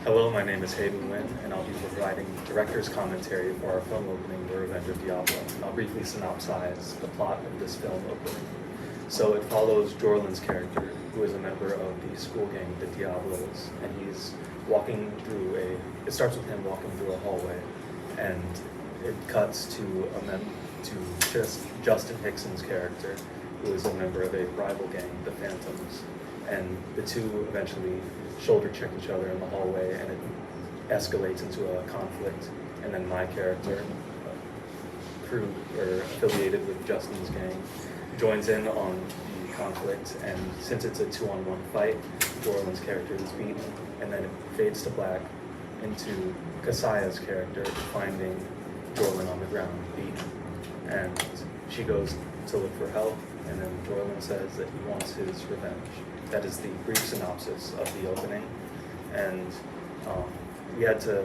Hello, my name is Hayden Wynn, and I'll be providing director's commentary for our film opening, The Revenge of Diablo. I'll briefly synopsize the plot of this film opening. So it follows Jorlin's character, who is a member of the school gang, the Diablos, and he's walking through it starts with him walking through a hallway, and it cuts to Justin Hickson's character, who is a member of a rival gang, the Phantoms, and the two eventually shoulder check each other in the hallway, and it escalates into a conflict. And then my character, crew or affiliated with Justin's gang, joins in on the conflict, and since it's a 2-on-1 fight, Jorlin's character is beaten, and then it fades to black into Kasaya's character finding Jorlin on the ground beaten, and she goes to look for help, and then Jorlin says that he wants his revenge. That is the brief synopsis of the opening, and we had to,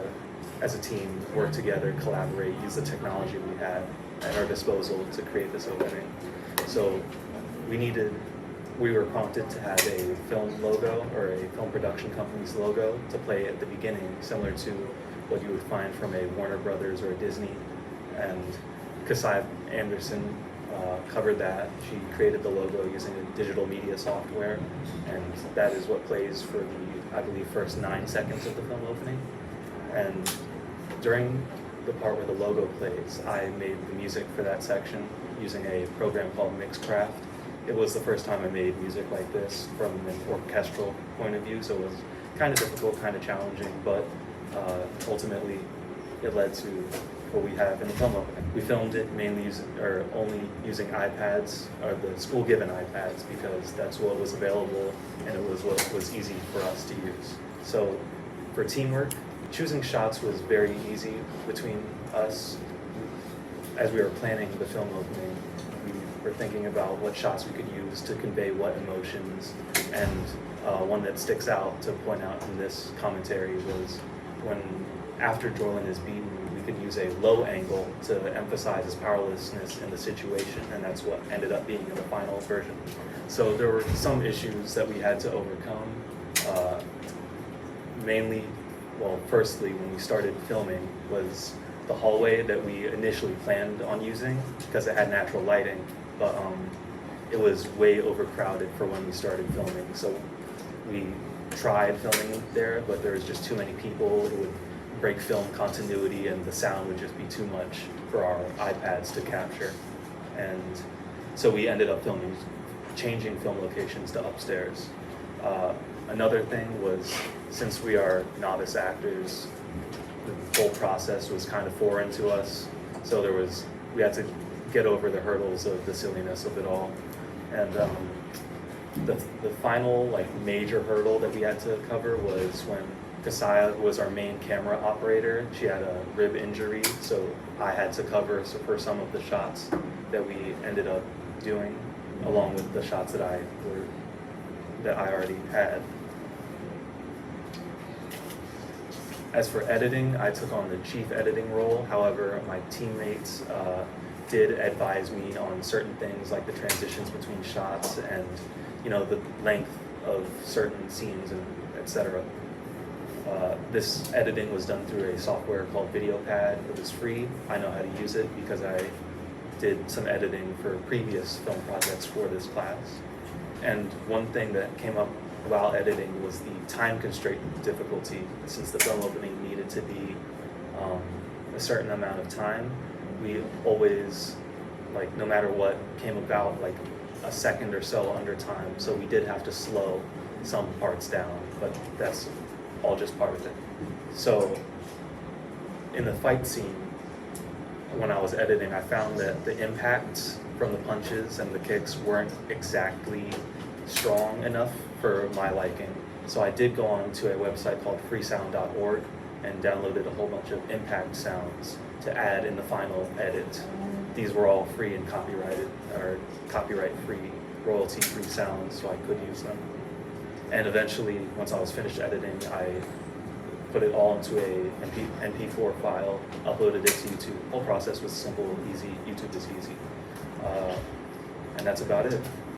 as a team, work together, collaborate, use the technology we had at our disposal to create this opening. So we were prompted to have a film logo or a film production company's logo to play at the beginning, similar to what you would find from a Warner Brothers or a Disney, and Kasaya Anderson covered that. She created the logo using a digital media software, and that is what plays for the, I believe, first 9 seconds of the film opening. And during the part where the logo plays, I made the music for that section using a program called Mixcraft. It was the first time I made music like this from an orchestral point of view, so it was kind of difficult, kind of challenging, but ultimately it led to what we have in the film opening. We filmed it only using iPads, or the school-given iPads, because that's what was available and it was what was easy for us to use. So for teamwork, choosing shots was very easy between us. As we were planning the film opening, we were thinking about what shots we could use to convey what emotions, and one that sticks out to point out in this commentary was when, after Jorlin is beaten, we could use a low angle to emphasize his powerlessness in the situation, and that's what ended up being in the final version. So there were some issues that we had to overcome. Firstly, when we started filming, was the hallway that we initially planned on using, because it had natural lighting, but it was way overcrowded for when we started filming. So we tried filming there, but there was just too many people. It would break film continuity, and the sound would just be too much for our iPads to capture. And so we ended up changing film locations to upstairs. Another thing was, since we are novice actors, the whole process was kind of foreign to us. So we had to get over the hurdles of the silliness of it all. And the final major hurdle that we had to cover was when Kasaya was our main camera operator. She had a rib injury, so I had to cover for some of the shots that we ended up doing, along with the shots that I already had. As for editing, I took on the chief editing role. However, my teammates did advise me on certain things, like the transitions between shots and the length of certain scenes and etc. This editing was done through a software called VideoPad. It was free. I know how to use it because I did some editing for previous film projects for this class. And one thing that came up while editing was the time constraint difficulty. Since the film opening needed to be a certain amount of time, we always, no matter what came about, a second or so under time. So we did have to slow some parts down, but that's all just part of it. So in the fight scene, when I was editing, I found that the impacts from the punches and the kicks weren't exactly strong enough for my liking. So I did go on to a website called freesound.org and downloaded a whole bunch of impact sounds to add in the final edit. These were all free and copyright-free, royalty-free sounds, so I could use them. And eventually, once I was finished editing, I put it all into a MP4 file, uploaded it to YouTube. The whole process was simple, easy. YouTube is easy. And that's about it.